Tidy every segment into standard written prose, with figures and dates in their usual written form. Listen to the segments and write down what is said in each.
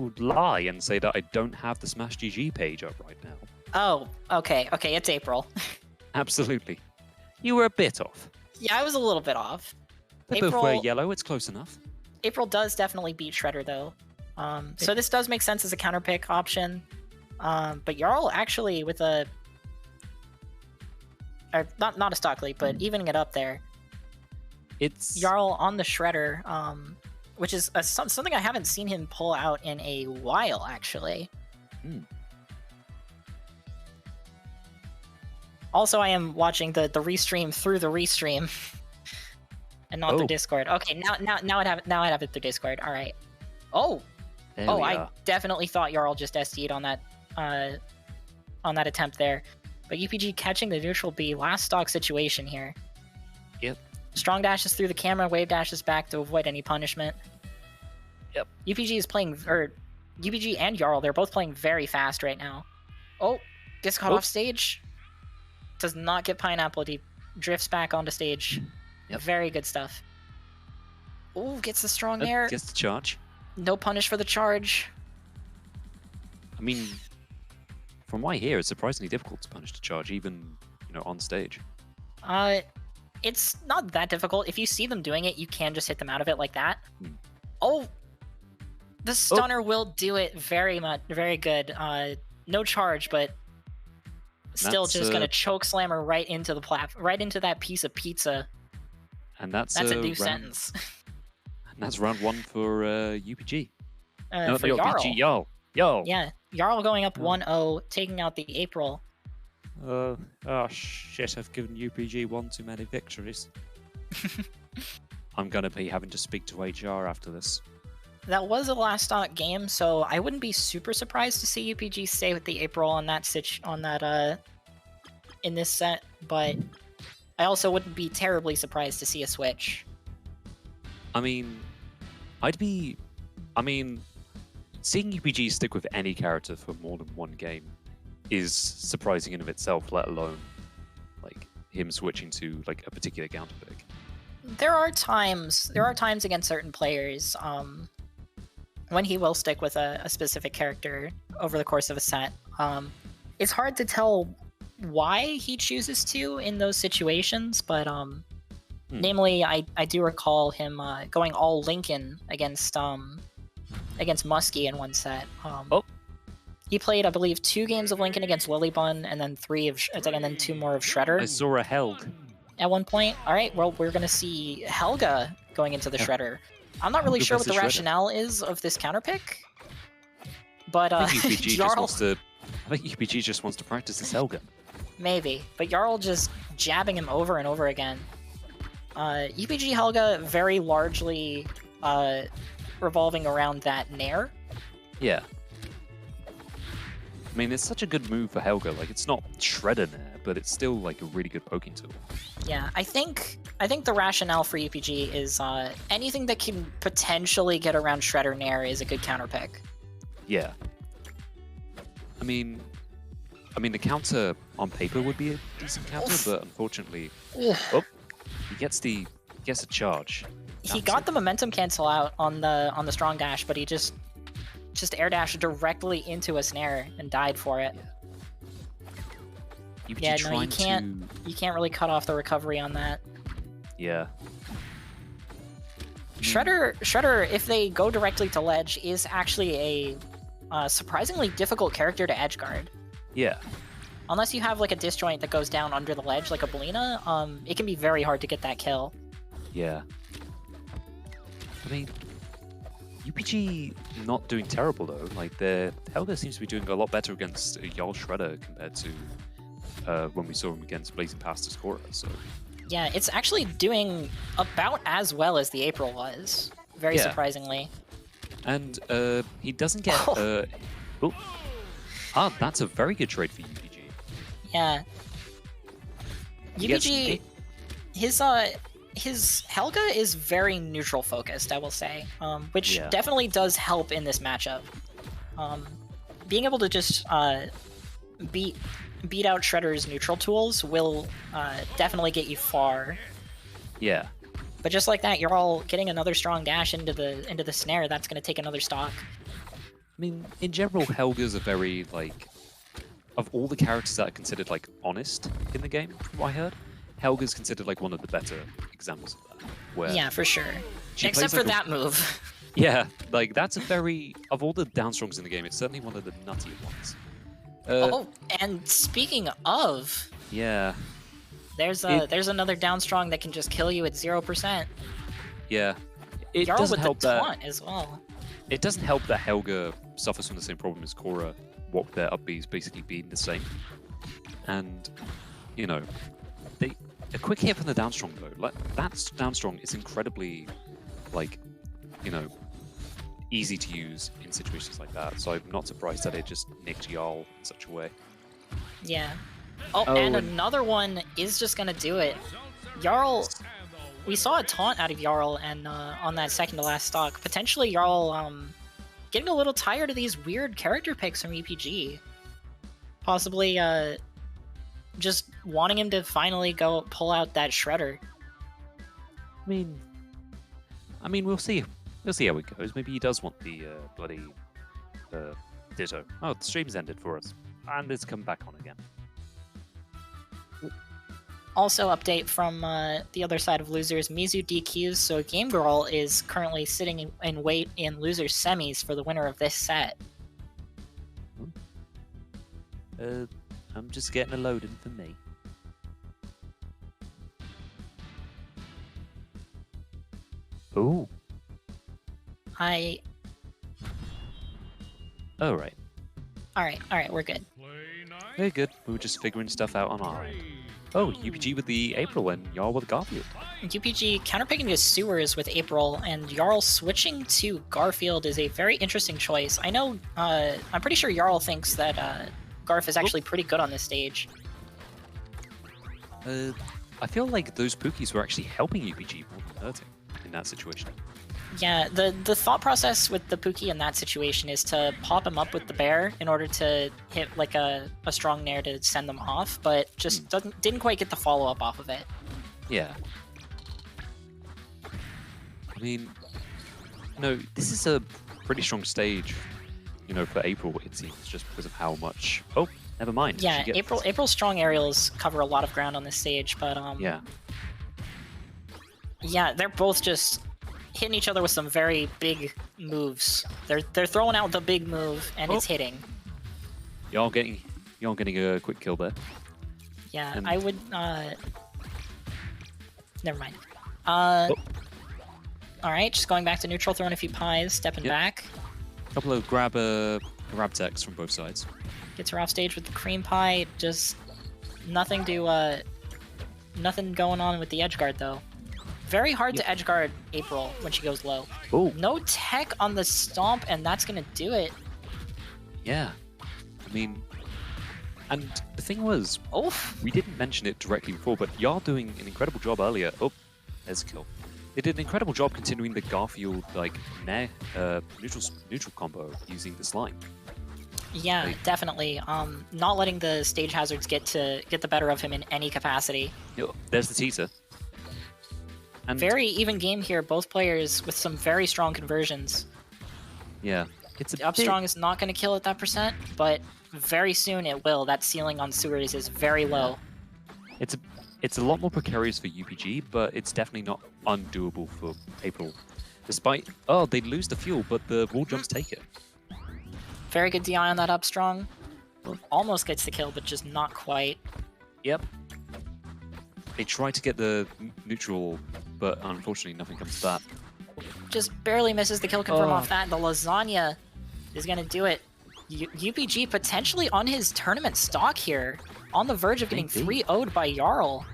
would lie and say that I don't have the Smash GG page up right now. Oh, okay, it's April. Absolutely. You were a bit off. Yeah, I was a little bit off. They both wear yellow, it's close enough. April does definitely beat Shredder, though. So this does make sense as a counter pick option. But Jarl actually with a... Or not a stock leap, but evening it up there. It's... Jarl on the Shredder, which is something I haven't seen him pull out in a while, actually. Also, I am watching the restream through the restream, and not the Discord. Okay, now I have it through Discord. All right. I definitely thought Jarl just SD'd on that attempt there, but UPG catching the neutral B. Last stock situation here. Yep. Strong dashes through the camera, wave dashes back to avoid any punishment. Yep. UPG is playing, or UPG and Jarl, they're both playing very fast right now. Oh, gets caught off stage. Does not get pineapple. He drifts back onto stage. Yep. Very good stuff. Ooh, gets the strong nair. Gets the charge. No punish for the charge. I mean, from what I hear, it's surprisingly difficult to punish the charge, even on stage. It's not that difficult. If you see them doing it, you can just hit them out of it like that. Oh, the stunner will do it very good. No charge, but still just gonna choke slammer right into the right into that piece of pizza. And that's a new sentence. And that's round one for UPG. For Jarl. Jarl. Yeah, Jarl going up 1-0, taking out the April. Oh shit, I've given UPG one too many victories. I'm gonna be having to speak to HR after this. That was a last stock game, so I wouldn't be super surprised to see UPG stay with the April on that in this set, but I also wouldn't be terribly surprised to see a switch. I mean, seeing UPG stick with any character for more than one game is surprising in of itself, let alone like him switching to like a particular counter pick. There are times against certain players when he will stick with a specific character over the course of a set. It's hard to tell why he chooses to in those situations, but namely, I do recall him going all Lincoln against Muskie in one set. He played, I believe, 2 games of Lincoln against Lilybun, and then 2 more of Shredder. I saw a Helga at one point. All right, well, we're gonna see Helga going into the Shredder. I'm not really sure what the rationale is of this counter pick, but I think UPG just wants to practice this Helga. Maybe, but Jarl just jabbing him over and over again. UPG Helga very largely revolving around that nair. Yeah. I mean, it's such a good move for Helga. Like, it's not Shredder nair, but it's still like a really good poking tool. Yeah, I think the rationale for UPG is anything that can potentially get around Shredder nair is a good counter pick. Yeah. I mean, the counter on paper would be a decent counter, but unfortunately, he gets a charge. He got the momentum cancel out on the strong dash, but he just air dashed directly into a snare and died for it. Yeah, no, you can't really cut off the recovery on that. Yeah. Shredder, if they go directly to ledge, is actually a surprisingly difficult character to edgeguard. Yeah. Unless you have like a disjoint that goes down under the ledge, like a Belina, it can be very hard to get that kill. Yeah. I mean, UPG not doing terrible though. Like Helga seems to be doing a lot better against Jarl Shredder compared to when we saw him against Blazing Pasta Scorer. So yeah, it's actually doing about as well as the April was. Very surprisingly. And he doesn't get. That's a very good trade for UPG. Yeah. UPG, his Helga is very neutral focused, I will say, which definitely does help in this matchup. Being able to just beat out Shredder's neutral tools will definitely get you far. Yeah. But just like that, you're all getting another strong dash into the snare. That's going to take another stock. mean, in general, Helga's a very, like, of all the characters that are considered, like, honest in the game, from what I heard, Helga's considered, like, one of the better examples of that. Where Yeah, for sure. she Except plays, for like, that move. Yeah, like, that's a very... Of all the downstrongs in the game, it's certainly one of the nuttier ones. Oh, and speaking of... Yeah. There's another downstrong that can just kill you at 0%. Yeah. It Jarl doesn't with help the that... taunt as well. It doesn't help that Helga suffers from the same problem as Korra, what their up Bs basically being the same. And, you know, a quick hit from the downstrong though, like, that downstrong is incredibly, like, you know, easy to use in situations like that. So I'm not surprised that it just nicked Jarl in such a way. Yeah. Oh, and another one is just gonna do it. Jarl... We saw a taunt out of Jarl and on that second to last stock. Potentially Jarl getting a little tired of these weird character picks from UPG. Possibly just wanting him to finally go pull out that Shredder. I mean, we'll see. We'll see how it goes. Maybe he does want the bloody Ditto. Oh, the stream's ended for us, and it's come back on again. Also, update from the other side of losers, Mizu DQs, so Game Girl is currently sitting in wait in losers semis for the winner of this set. I'm just getting a load in for me. Ooh. Alright. Alright, we're good. Very good. We were just figuring stuff out on our end. Oh, UPG with the April and Jarl with Garfield. UPG counterpicking his sewers with April, and Jarl switching to Garfield is a very interesting choice. I know, I'm pretty sure Jarl thinks that Garf is actually pretty good on this stage. I feel like those Pookies were actually helping UPG more than hurting in that situation. Yeah, the thought process with the Pookie in that situation is to pop him up with the bear in order to hit like a strong nair to send them off, but just didn't quite get the follow-up off of it. Yeah. I mean, no, this is a pretty strong stage, you know, for April, it seems, just because of how much... Oh, never mind. Yeah, April's strong aerials cover a lot of ground on this stage, but yeah. Yeah, they're both just hitting each other with some very big moves. They're throwing out the big move, and it's hitting. Y'all getting a quick kill there. Yeah, and... I would. Never mind. All right, just going back to neutral, throwing a few pies, stepping back. A couple of grab techs from both sides. Gets her off stage with the cream pie. Just nothing to nothing going on with the edge guard though. Very hard to edge guard April when she goes low. Ooh. No tech on the stomp, and that's gonna do it. Yeah, I mean, and the thing was, we didn't mention it directly before, but Jarl doing an incredible job earlier. Oh, there's a kill. They did an incredible job continuing the Garfield like neutral combo using the slime. Yeah, definitely. Not letting the stage hazards get the better of him in any capacity. There's the teeter. And very even game here, both players with some very strong conversions. Yeah. The up strong is not going to kill at that percent, but very soon it will. That ceiling on sewers is very low. It's a lot more precarious for UPG, but it's definitely not undoable for April. Despite, they lose the fuel, but the wall jumps take it. Very good DI on that up strong. Almost gets the kill, but just not quite. Yep. They try to get the neutral, but unfortunately nothing comes to that. Just barely misses the kill confirm off that. The lasagna is going to do it. UPG potentially on his tournament stock here, on the verge of getting 3-0'd by Jarl.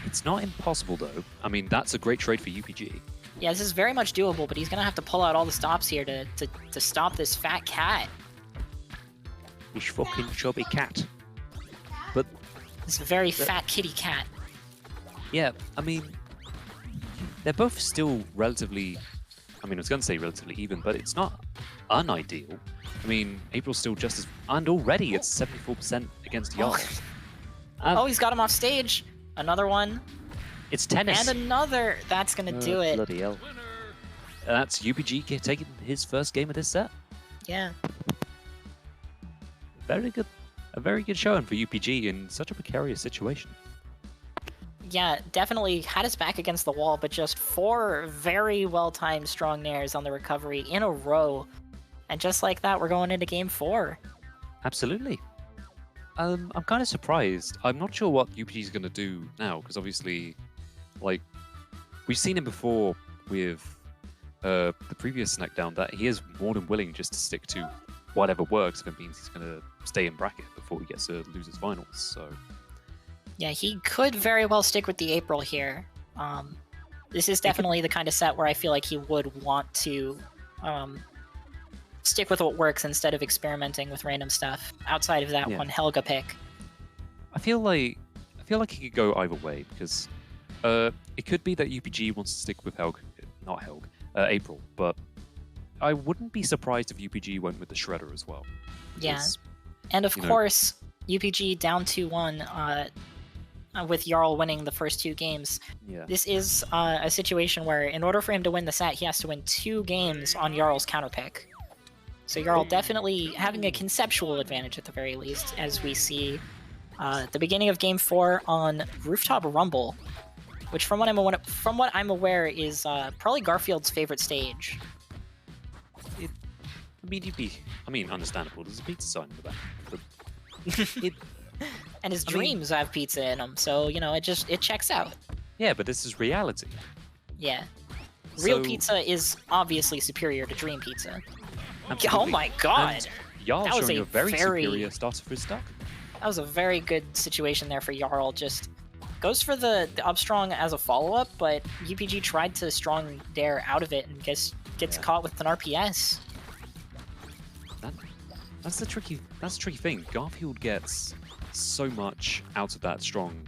It's not impossible though. I mean, that's a great trade for UPG. Yeah, this is very much doable, but he's going to have to pull out all the stops here to stop this fat cat. This fucking chubby cat. But this very fat kitty cat. Yeah, I mean, they're both still relatively, I mean, I was going to say relatively even, but it's not unideal. I mean, April's still just as, and already it's 74% against Jarl. He's got him off stage. Another one. It's tennis. And another. That's going to do it. Bloody hell. That's UPG taking his first game of this set. Yeah. a very good showing for UPG in such a precarious situation. Yeah, definitely had us back against the wall, but just 4 very well-timed strong nairs on the recovery in a row. And just like that, we're going into game 4. Absolutely. I'm kind of surprised. I'm not sure what UPG is going to do now, because obviously, like, we've seen him before with the previous SnackDown, that he is more than willing just to stick to whatever works if it means he's going to stay in bracket before he gets to losers finals. So yeah, he could very well stick with the April here. This is definitely the kind of set where I feel like he would want to stick with what works instead of experimenting with random stuff outside of that one Helga pick. I feel like he could go either way, because it could be that UPG wants to stick with April, but I wouldn't be surprised if UPG went with the Shredder as well. Yeah, and of course, UPG down 2-1 with Jarl winning the first 2 games. Yeah. This is a situation where in order for him to win the set, he has to win 2 games on Jarl's counterpick. So Jarl definitely having a conceptual advantage at the very least, as we see the beginning of Game 4 on Rooftop Rumble, which from what I'm aware is probably Garfield's favorite stage. Understandable. There's a pizza sign in the back. But and his dreams have pizza in them, so it checks out. Yeah, but this is reality. Yeah, real pizza is obviously superior to dream pizza. Absolutely. Oh my god! Jarl that was showing a very superior start for his stock. That was a very good situation there for Jarl. Just goes for the up strong as a follow-up, but UPG tried to strong dare out of it and gets caught with an RPS. That's the tricky thing. Garfield gets so much out of that strong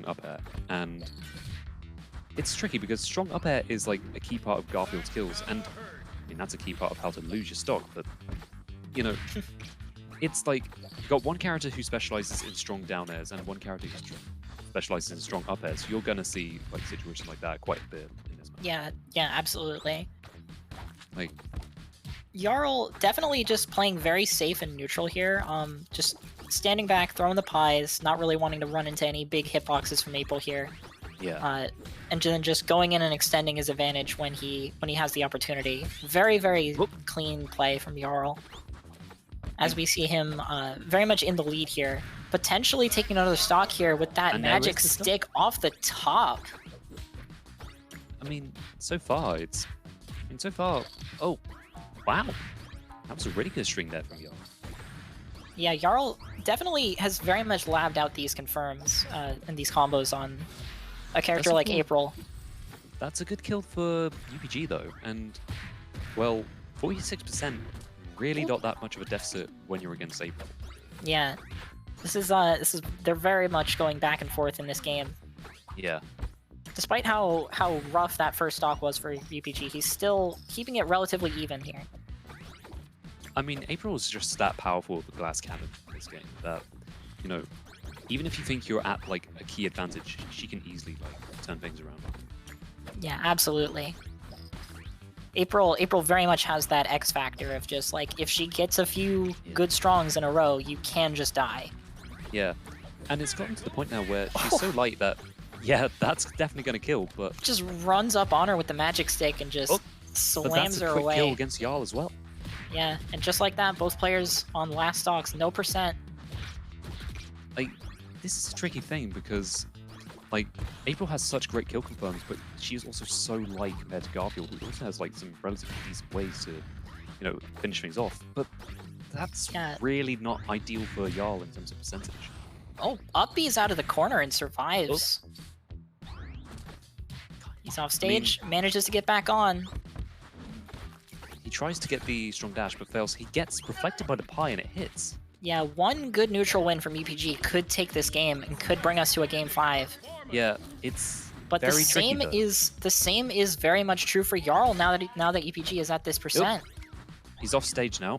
up air, and it's tricky because strong up air is like a key part of Garfield's kills, and that's a key part of how to lose your stock. But it's like you've got one character who specializes in strong down airs and one character who specializes in strong up airs. So you're gonna see like situations like that quite a bit in this match. Yeah, absolutely. Like, Jarl definitely just playing very safe and neutral here. Just standing back, throwing the pies, not really wanting to run into any big hitboxes from April here. Yeah. And then just going in and extending his advantage when he has the opportunity. Very, very clean play from Jarl. As we see him very much in the lead here. Potentially taking another stock here with that magic stick off the top. So far, oh, wow. That was a really good string there from Jarl. Yeah, Jarl definitely has very much labbed out these confirms and these combos on a character like April. That's a good kill for UPG though, and well, 46% really not that much of a deficit when you're against April. Yeah, this is they're very much going back and forth in this game. Yeah. Despite how rough that first stock was for UPG, he's still keeping it relatively even here. April is just that powerful with the glass cannon in this game that, even if you think you're at like a key advantage, she can easily like turn things around. Yeah, absolutely. April very much has that X factor of just like if she gets a few good strongs in a row, you can just die. Yeah, and it's gotten to the point now where she's so light that that's definitely going to kill, but just runs up on her with the magic stick and just slams her away. That's a quick kill against Jarl as well. Yeah, and just like that, both players on last stocks, no percent. Like, this is a tricky thing because, like, April has such great kill confirms, but she's also so light compared to Garfield, who also has, like, some relatively decent ways to, finish things off. But that's really not ideal for Jarl in terms of percentage. Oh, up B's out of the corner and survives. He's off stage, manages to get back on. He tries to get the strong dash, but fails. He gets reflected by the pie and it hits. Yeah, one good neutral win from UPG could take this game and could bring us to a game 5. Yeah, it's but very the same tricky, the same is very much true for Jarl now that UPG is at this percent. He's off stage now.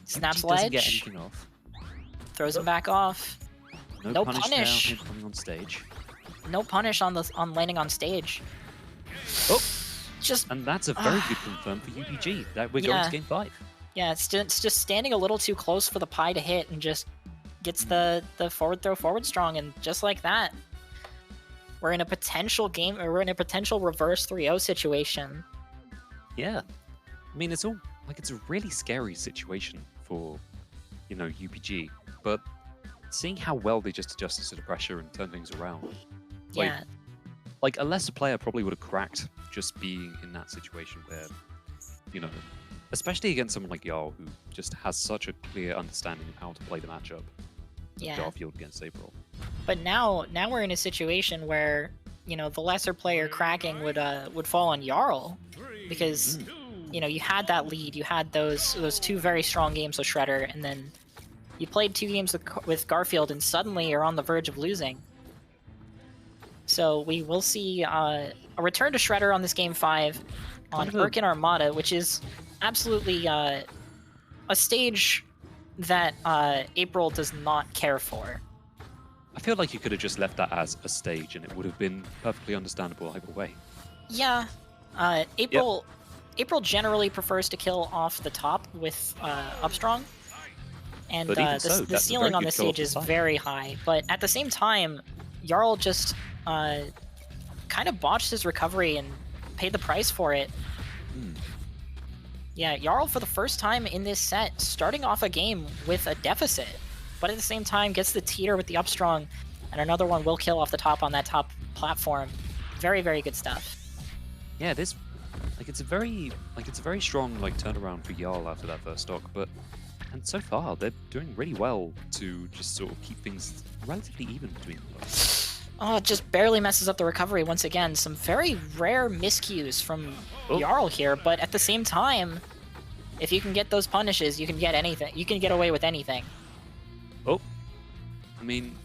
Snaps UPG ledge. Doesn't get anything off. Throws him back off. No punish. Now, him coming on stage. No punish on landing on stage. And that's a very good confirm for UPG that we're going to game 5. Yeah, it's just standing a little too close for the pie to hit and just gets the forward throw forward strong, and just like that, we're in a potential game, or we're in a potential reverse 3-0 situation. Yeah. I mean, it's a really scary situation for, UPG, but seeing how well they just adjusted to the pressure and turned things around. Yeah. Like a lesser player probably would have cracked just being in that situation where, especially against someone like Jarl, who just has such a clear understanding of how to play the matchup. Yeah. Garfield against April. But now we're in a situation where, the lesser player cracking would fall on Jarl, because you had that lead, you had those two very strong games with Shredder, and then you played 2 games with Garfield, and suddenly you're on the verge of losing. So we will see a return to Shredder on this game 5 on Urkin Armada, which is absolutely a stage that April does not care for. I feel like you could have just left that as a stage and it would have been perfectly understandable either way. Yeah. April generally prefers to kill off the top with Upstrong. And the ceiling on this stage is very high. But at the same time, Jarl just kind of botched his recovery and paid the price for it. Yeah, Jarl for the first time in this set, starting off a game with a deficit, but at the same time gets the teeter with the Upstrong, and another one will kill off the top on that top platform. Very, very good stuff. Yeah, it's a very strong turnaround for Jarl after that first stock, and so far they're doing really well to just sort of keep things relatively even between them. Oh, it just barely messes up the recovery once again. Some very rare miscues from Jarl here, but at the same time, if you can get those punishes, you can get anything. You can get away with anything. Oh, I mean,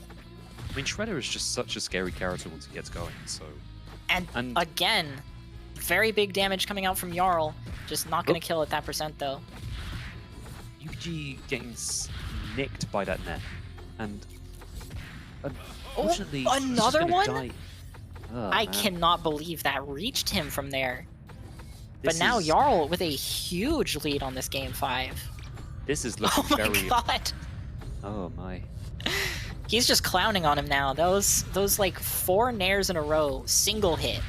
Shredder is just such a scary character once he gets going. So, and again, very big damage coming out from Jarl. Just not going to kill at that percent though. UPG getting nicked by that net, and unfortunately, another one. I man. cannot believe that reached him from there. But now Jarl with a huge lead on this game 5. This is looking very. Oh my god! Oh my. He's just clowning on him now. Those 4 nairs in a row, single hit.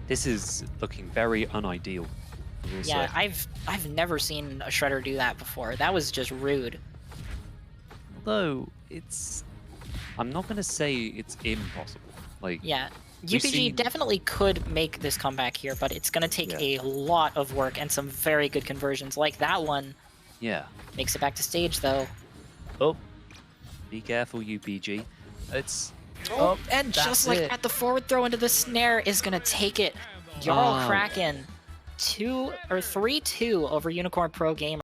This is looking very unideal. Yeah, I've never seen a Shredder do that before. That was just rude. Although I'm not gonna say it's impossible. Yeah, UPG definitely could make this comeback here, but it's gonna take a lot of work and some very good conversions, like that one. Yeah. Makes it back to stage though. Oh, be careful, UPG. And just like that, the forward throw into the snare is gonna take it. Jarl Kraken 3-2 over Unicorn Pro Gamer.